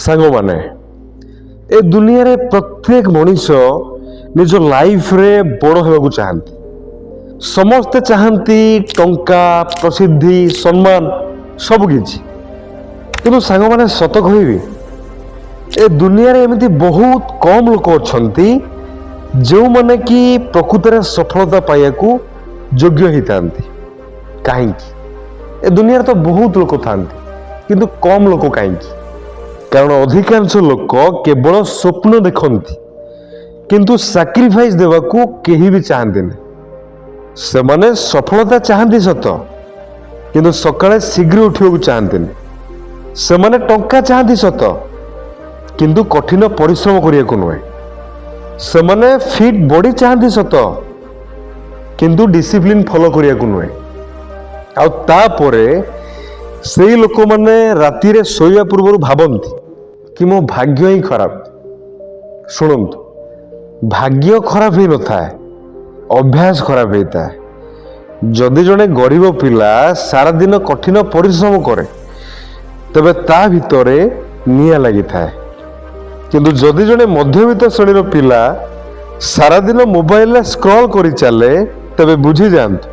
ସାଙ୍ଗମାନେ, ଏ ଦୁନିଆରେ ପ୍ରତ୍ୟେକ ମଣିଷ ନିଜ ଲାଇଫରେ ବଡ଼ ହେବାକୁ ଚାହାନ୍ତି। ସମସ୍ତେ ଚାହାନ୍ତି ଟଙ୍କା, ପ୍ରସିଦ୍ଧି, ସମ୍ମାନ ସବୁକିଛି। କିନ୍ତୁ ସାଙ୍ଗମାନେ, ସତ କହିବି, ଏ ଦୁନିଆରେ ଏମିତି ବହୁତ କମ୍ ଲୋକ ଅଛନ୍ତି ଯେଉଁମାନେ କି ପ୍ରକୃତରେ ସଫଳତା ପାଇବାକୁ ଯୋଗ୍ୟ ହେଇଥାନ୍ତି। କାହିଁକି? ଏ ଦୁନିଆରେ ତ ବହୁତ ଲୋକ ଥାନ୍ତି, କିନ୍ତୁ କମ୍ ଲୋକ କାହିଁକି? କାରଣ ଅଧିକାଂଶ ଲୋକ କେବଳ ସ୍ୱପ୍ନ ଦେଖନ୍ତି, କିନ୍ତୁ ସାକ୍ରିଫାଇସ୍ ଦେବାକୁ କେହି ବି ଚାହାନ୍ତିନି। ସେମାନେ ସଫଳତା ଚାହାନ୍ତି ସତ, କିନ୍ତୁ ସକାଳେ ଶୀଘ୍ର ଉଠିବାକୁ ଚାହାନ୍ତିନି। ସେମାନେ ଟଙ୍କା ଚାହାନ୍ତି ସତ, କିନ୍ତୁ କଠିନ ପରିଶ୍ରମ କରିବାକୁ ନୁହେଁ। ସେମାନେ ଫିଟ୍ ବଡି ଚାହାନ୍ତି ସତ, କିନ୍ତୁ ଡିସିପ୍ଲିନ୍ ଫଲୋ କରିବାକୁ ନୁହେଁ। ଆଉ ତାପରେ ସେଇ ଲୋକମାନେ ରାତିରେ ଶୋଇବା ପୂର୍ବରୁ ଭାବନ୍ତି କି ମୋ ଭାଗ୍ୟ ହିଁ ଖରାପ। ଶୁଣନ୍ତୁ, ଭାଗ୍ୟ ଖରାପ ହେଇନଥାଏ, ଅଭ୍ୟାସ ଖରାପ ହେଇଥାଏ। ଯଦି ଜଣେ ଗରିବ ପିଲା ସାରାଦିନ କଠିନ ପରିଶ୍ରମ କରେ, ତେବେ ତା ଭିତରେ ନିଆଁ ଲାଗିଥାଏ। କିନ୍ତୁ ଯଦି ଜଣେ ମଧ୍ୟବିତ୍ତ ଶ୍ରେଣୀର ପିଲା ସାରାଦିନ ମୋବାଇଲରେ ସ୍କ୍ରଲ କରି ଚାଲେ, ତେବେ ବୁଝିଯାଆନ୍ତୁ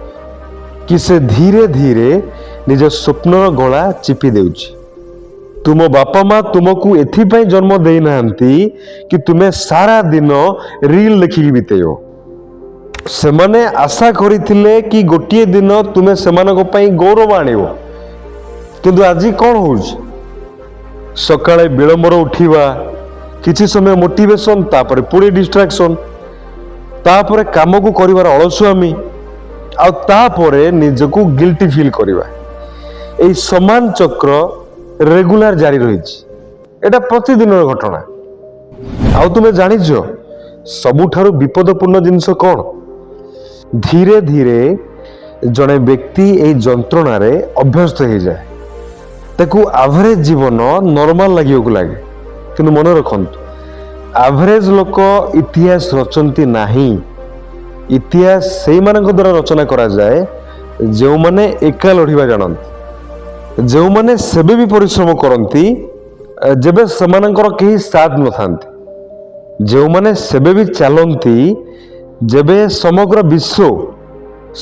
କି ସେ ଧୀରେ ଧୀରେ ନିଜ ସ୍ୱପ୍ନର ଗଳା ଚିପି ଦେଉଛି। ତୁମ ବାପା ମା ତୁମକୁ ଏଥିପାଇଁ ଜନ୍ମ ଦେଇନାହାନ୍ତି କି ତୁମେ ସାରା ଦିନ ରିଲ୍ ଦେଖିକି ବିତେଇବ। ସେମାନେ ଆଶା କରିଥିଲେ କି ଗୋଟିଏ ଦିନ ତୁମେ ସେମାନଙ୍କ ପାଇଁ ଗୌରବ ଆଣିବ। କିନ୍ତୁ ଆଜି କ'ଣ ହଉଛି? ସକାଳେ ବିଳମ୍ବରେ ଉଠିବା, କିଛି ସମୟ ମୋଟିଭେସନ, ତାପରେ ପୁଣି ଡିଷ୍ଟ୍ରାକ୍ସନ, ତାପରେ କାମକୁ କରିବାର ଅଳସୁଆମୀ, ଆଉ ତାପରେ ନିଜକୁ ଗିଲ୍ଟି ଫିଲ୍ କରିବା। ଏହି ସମାନ ଚକ୍ର ରେଗୁଲାର ଜାରି ରହିଛି। ଏଟା ପ୍ରତିଦିନର ଘଟଣା। ଆଉ ତୁମେ ଜାଣିଛ ସବୁଠାରୁ ବିପଦପୂର୍ଣ୍ଣ ଜିନିଷ କ'ଣ? ଧୀରେ ଧୀରେ ଜଣେ ବ୍ୟକ୍ତି ଏହି ଯନ୍ତ୍ରଣାରେ ଅଭ୍ୟସ୍ତ ହେଇଯାଏ। ତାକୁ ଆଭରେଜ ଜୀବନ ନର୍ମାଲ ଲାଗିବାକୁ ଲାଗେ। କିନ୍ତୁ ମନେ ରଖନ୍ତୁ, ଆଭରେଜ ଲୋକ ଇତିହାସ ରଚନ୍ତି ନାହିଁ। ଇତିହାସ ସେଇମାନଙ୍କ ଦ୍ୱାରା ରଚନା କରାଯାଏ ଯେଉଁମାନେ ଏକା ଲଢ଼ିବା ଜାଣନ୍ତି, ଯେଉଁମାନେ ସେବେ ବି ପରିଶ୍ରମ କରନ୍ତି ଯେବେ ସେମାନଙ୍କର କେହି ସାଥ ନଥାନ୍ତି, ଯେଉଁମାନେ ସେବେ ବି ଚାଲନ୍ତି ଯେବେ ସମଗ୍ର ବିଶ୍ୱ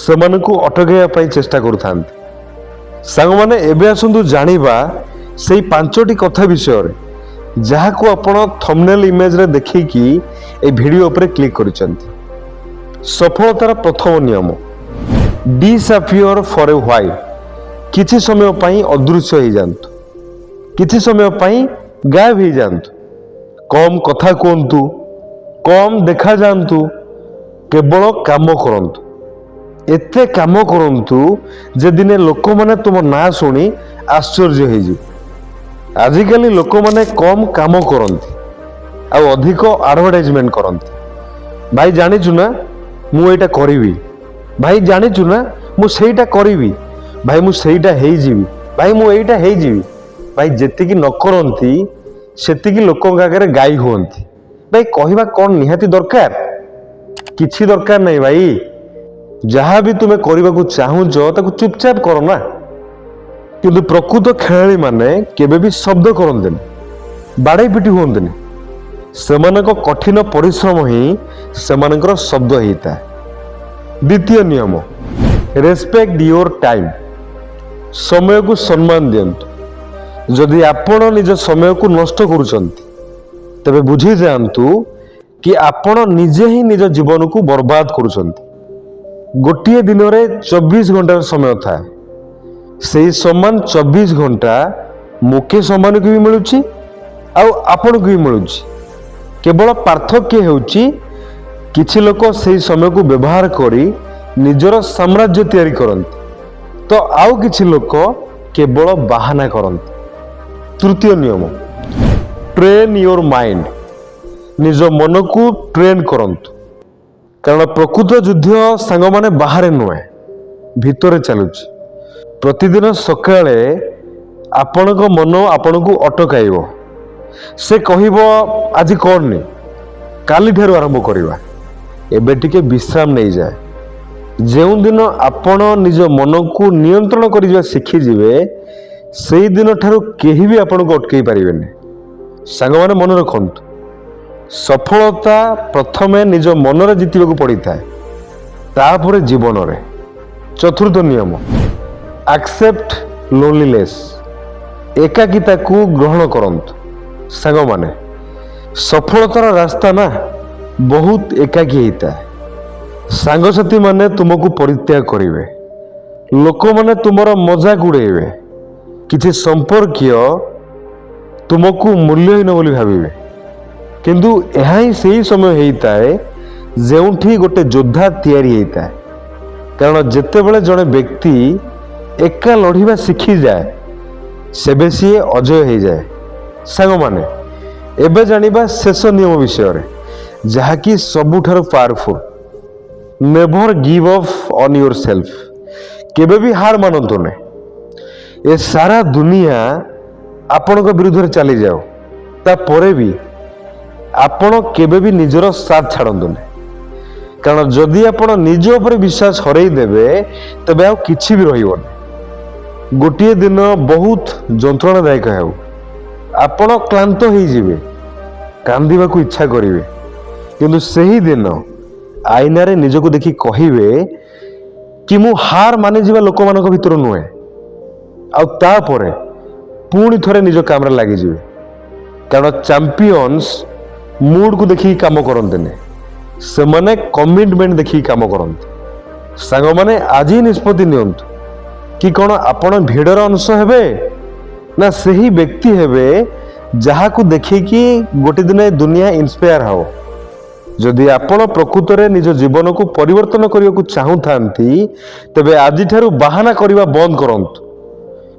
ସେମାନଙ୍କୁ ଅଟକାଇବା ପାଇଁ ଚେଷ୍ଟା କରୁଥାନ୍ତି। ସାଙ୍ଗମାନେ, ଏବେ ଆସନ୍ତୁ ଜାଣିବା ସେଇ 5ଟି କଥା ବିଷୟରେ ଯାହାକୁ ଆପଣ ଥମ୍ବନେଲ୍ ଇମେଜରେ ଦେଖିକି এই ଭିଡିଓ ଉପରେ କ୍ଲିକ୍ କରିଛନ୍ତି। ସଫଳତାର ପ୍ରଥମ ନିୟମ, ଡିସଆପିଅର ଫର ଏ ହ୍ୱାଇଲ। କିଛି ସମୟ ପାଇଁ ଅଦୃଶ୍ୟ ହେଇଯାଆନ୍ତୁ, କିଛି ସମୟ ପାଇଁ ଗାୟବ ହେଇଯାଆନ୍ତୁ। କମ୍ କଥା କୁହନ୍ତୁ, କମ୍ ଦେଖାଯାଆନ୍ତୁ, କେବଳ କାମ କରନ୍ତୁ। ଏତେ କାମ କରନ୍ତୁ ଯେ ଦିନେ ଲୋକମାନେ ତୁମ ନାଁ ଶୁଣି ଆଶ୍ଚର୍ଯ୍ୟ ହେଇଯିବେ। ଆଜିକାଲି ଲୋକମାନେ କମ୍ କାମ କରନ୍ତି ଆଉ ଅଧିକ ଆଡଭର୍ଟାଇଜମେଣ୍ଟ କରନ୍ତି। ଭାଇ ଜାଣିଛୁ ନା, ମୁଁ ଏଇଟା କରିବି। ଭାଇ ଜାଣିଛୁ ନା, ମୁଁ ସେଇଟା କରିବି। ଭାଇ ମୁଁ ସେଇଟା ହେଇଯିବି। ଭାଇ ମୁଁ ଏଇଟା ହେଇଯିବି। ଭାଇ ଯେତିକି ନ କରନ୍ତି ସେତିକି ଲୋକଙ୍କ ଆଗରେ ଗାଇ ହୁଅନ୍ତି। ଭାଇ କହିବା କ'ଣ ନିହାତି ଦରକାର? କିଛି ଦରକାର ନାହିଁ ଭାଇ। ଯାହା ବି ତୁମେ କରିବାକୁ ଚାହୁଁଛ ତାକୁ ଚୁପଚାପ କର ନା। କିନ୍ତୁ ପ୍ରକୃତ ଖେଳାଳିମାନେ କେବେ ବି ଶବ୍ଦ କରନ୍ତିନି, ବାଡ଼େଇ ପିଟି ହୁଅନ୍ତିନି। ସେମାନଙ୍କ କଠିନ ପରିଶ୍ରମ ହିଁ ସେମାନଙ୍କର ଶବ୍ଦ ହେଇଥାଏ। ଦ୍ୱିତୀୟ ନିୟମ, ରେସ୍ପେକ୍ଟ ୟୋର ଟାଇମ୍। ସମୟକୁ ସମ୍ମାନ ଦିଅନ୍ତୁ। ଯଦି ଆପଣ ନିଜ ସମୟକୁ ନଷ୍ଟ କରୁଛନ୍ତି, ତେବେ ବୁଝିଯାଆନ୍ତୁ କି ଆପଣ ନିଜେ ହିଁ ନିଜ ଜୀବନକୁ ବର୍ବାଦ କରୁଛନ୍ତି। ଗୋଟିଏ ଦିନରେ 24 ଘଣ୍ଟାର ସମୟ ଥାଏ। ସେଇ ସମାନ 24 ଘଣ୍ଟା ମୁକେଶ ଅମ୍ବାନୀକୁ ବି ମିଳୁଛି ଆଉ ଆପଣଙ୍କୁ ବି ମିଳୁଛି। କେବଳ ପାର୍ଥକ୍ୟ ହେଉଛି କିଛି ଲୋକ ସେହି ସମୟକୁ ବ୍ୟବହାର କରି ନିଜର ସାମ୍ରାଜ୍ୟ ତିଆରି କରନ୍ତି, ତ ଆଉ କିଛି ଲୋକ କେବଳ ବାହାନା କରନ୍ତି। ତୃତୀୟ ନିୟମ, ଟ୍ରେନ୍ ୟୋର ମାଇଣ୍ଡ। ନିଜ ମନକୁ ଟ୍ରେନ୍ କରନ୍ତୁ। କାରଣ ପ୍ରକୃତ ଯୁଦ୍ଧ ସାଙ୍ଗମାନେ ବାହାରେ ନୁହେଁ, ଭିତରେ ଚାଲୁଛି। ପ୍ରତିଦିନ ସକାଳେ ଆପଣଙ୍କ ମନ ଆପଣଙ୍କୁ ଅଟକାଇବ। ସେ କହିବ, ଆଜି କରନି, କାଲିଠାରୁ ଆରମ୍ଭ କରିବା, ଏବେ ଟିକେ ବିଶ୍ରାମ ନେଇଯାଏ। ଯେଉଁଦିନ ଆପଣ ନିଜ ମନକୁ ନିୟନ୍ତ୍ରଣ କରିବା ଶିଖିଯିବେ, ସେଇ ଦିନ ଠାରୁ କେହି ବି ଆପଣଙ୍କୁ ଅଟକେଇ ପାରିବେନି। ସାଙ୍ଗମାନେ ମନେ ରଖନ୍ତୁ, ସଫଳତା ପ୍ରଥମେ ନିଜ ମନରେ ଜିତିବାକୁ ପଡ଼ିଥାଏ, ତାପରେ ଜୀବନରେ। ଚତୁର୍ଥ ନିୟମ, ଆକ୍ସେପ୍ଟ ଲୋନଲିନେସ୍। ଏକାକିତାକୁ ଗ୍ରହଣ କରନ୍ତୁ। ସାଙ୍ଗମାନେ, ସଫଳତାର ରାସ୍ତା ନା ବହୁତ ଏକାକୀ ହେଇଥାଏ। ସାଙ୍ଗସାଥୀମାନେ ତୁମକୁ ପରିତ୍ୟାଗ କରିବେ, ଲୋକମାନେ ତୁମର ମଜାକ ଉଡ଼େଇବେ, କିଛି ସମ୍ପର୍କୀୟ ତୁମକୁ ମୂଲ୍ୟହୀନ ବୋଲି ଭାବିବେ। କିନ୍ତୁ ଏହା ହିଁ ସେହି ସମୟ ହେଇଥାଏ ଯେଉଁଠି ଗୋଟେ ଯୋଦ୍ଧା ତିଆରି ହେଇଥାଏ। କାରଣ ଯେତେବେଳେ ଜଣେ ବ୍ୟକ୍ତି ଏକା ଲଢ଼ିବା ଶିଖିଯାଏ, ସେବେ ସିଏ ଅଜୟ ହେଇଯାଏ। ସାଙ୍ଗମାନେ, ଏବେ ଜାଣିବା ଶେଷ ନିୟମ ବିଷୟରେ, ଯାହାକି ସବୁଠାରୁ powerful. Never give up on your self. କେବେ ବି ହାର ମାନନ୍ତୁ ନାହିଁ। ଏ ସାରା ଦୁନିଆ ଆପଣଙ୍କ ବିରୁଦ୍ଧରେ ଚାଲିଯାଉ, ତାପରେ ବି ଆପଣ କେବେ ବି ନିଜର ସାଥ ଛାଡ଼ନ୍ତୁନି। କାରଣ ଯଦି ଆପଣ ନିଜ ଉପରେ ବିଶ୍ୱାସ ହରେଇ ଦେବେ, ତେବେ ଆଉ କିଛି ବି ରହିବନି। ଗୋଟିଏ ଦିନ ବହୁତ ଯନ୍ତ୍ରଣାଦାୟକ ହେଉ, ଆପଣ କ୍ଳାନ୍ତ ହେଇଯିବେ, କାନ୍ଦିବାକୁ ଇଚ୍ଛା କରିବେ, କିନ୍ତୁ ସେହି ଦିନ ଆଇନାରେ ନିଜକୁ ଦେଖି କହିବେ କି ମୁଁ ହାର ମାନିଯିବା ଲୋକମାନଙ୍କ ଭିତରୁ ନୁହେଁ। ଆଉ ତାପରେ ପୁଣି ଥରେ ନିଜ କାମରେ ଲାଗିଯିବେ। କାରଣ ଚାମ୍ପିୟନ୍ସ ମୁଡକୁ ଦେଖିକି କାମ କରନ୍ତିନି, ସେମାନେ କମିଟମେଣ୍ଟ ଦେଖିକି କାମ କରନ୍ତି। ସାଙ୍ଗମାନେ, ଆଜି ନିଷ୍ପତ୍ତି ନିଅନ୍ତୁ କି କ'ଣ ଆପଣ ଭିଡ଼ର ଅଂଶ ହେବେ, ନା ସେହି ବ୍ୟକ୍ତି ହେବେ ଯାହାକୁ ଦେଖିକି ଗୋଟେ ଦିନ ଦୁନିଆ ଇନ୍ସପାୟାର ହେବ। ଯଦି ଆପଣ ପ୍ରକୃତରେ ନିଜ ଜୀବନକୁ ପରିବର୍ତ୍ତନ କରିବାକୁ ଚାହୁଁଥାନ୍ତି, ତେବେ ଆଜିଠାରୁ ବାହାନା କରିବା ବନ୍ଦ କରନ୍ତୁ।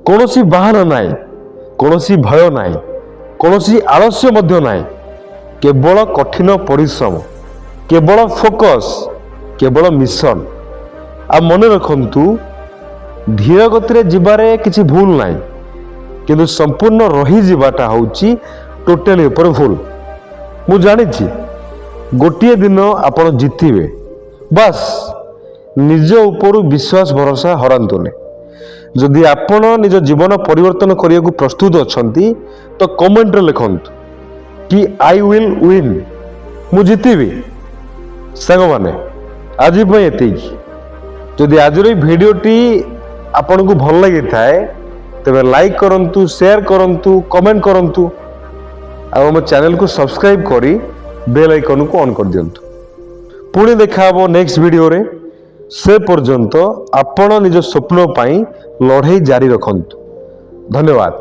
କୌଣସି ବାହାନା ନାହିଁ, କୌଣସି ଭୟ ନାହିଁ, କୌଣସି ଆଳସ୍ୟ ମଧ୍ୟ ନାହିଁ। କେବଳ କଠିନ ପରିଶ୍ରମ, କେବଳ ଫୋକସ୍, କେବଳ ମିଶନ। ଆଉ ମନେ ରଖନ୍ତୁ, ଧୀର ଗତିରେ ଯିବାରେ କିଛି ଭୁଲ ନାହିଁ, କିନ୍ତୁ ସମ୍ପୂର୍ଣ୍ଣ ରହିଯିବାଟା ହେଉଛି ଟୋଟାଲି ଉପରେ ଭୁଲ। ମୁଁ ଜାଣିଛି ଗୋଟିଏ ଦିନ ଆପଣ ଜିତିବେ, ବାସ୍ ନିଜ ଉପରୁ ବିଶ୍ୱାସ ଭରସା ହରାନ୍ତୁନି। ଯଦି ଆପଣ ନିଜ ଜୀବନ ପରିବର୍ତ୍ତନ କରିବାକୁ ପ୍ରସ୍ତୁତ ଅଛନ୍ତି, ତ କମେଣ୍ଟରେ ଲେଖନ୍ତୁ କି ଆଇ ୱିଲ୍ ୱିନ୍, ମୁଁ ଜିତିବି। ସାଙ୍ଗମାନେ, ଆଜି ପାଇଁ ଏତିକି। ଯଦି ଆଜିର ଏହି ଭିଡ଼ିଓଟି ଆପଣଙ୍କୁ ଭଲ ଲାଗିଥାଏ, ତେବେ ଲାଇକ୍ କରନ୍ତୁ, ସେୟାର କରନ୍ତୁ, କମେଣ୍ଟ କରନ୍ତୁ, ଆଉ ଆମ ଚ୍ୟାନେଲକୁ ସବସ୍କ୍ରାଇବ୍ କରି ବେଲ୍ ଆଇକନକୁ ଅନ୍ କରିଦିଅନ୍ତୁ। ପୁଣି ଦେଖା ହେବ ନେକ୍ସଟ ଭିଡ଼ିଓରେ। ସେ ପର୍ଯ୍ୟନ୍ତ ଆପଣ ନିଜ ସ୍ୱପ୍ନ ପାଇଁ ଲଢ଼େଇ ଜାରି ରଖନ୍ତୁ। ଧନ୍ୟବାଦ।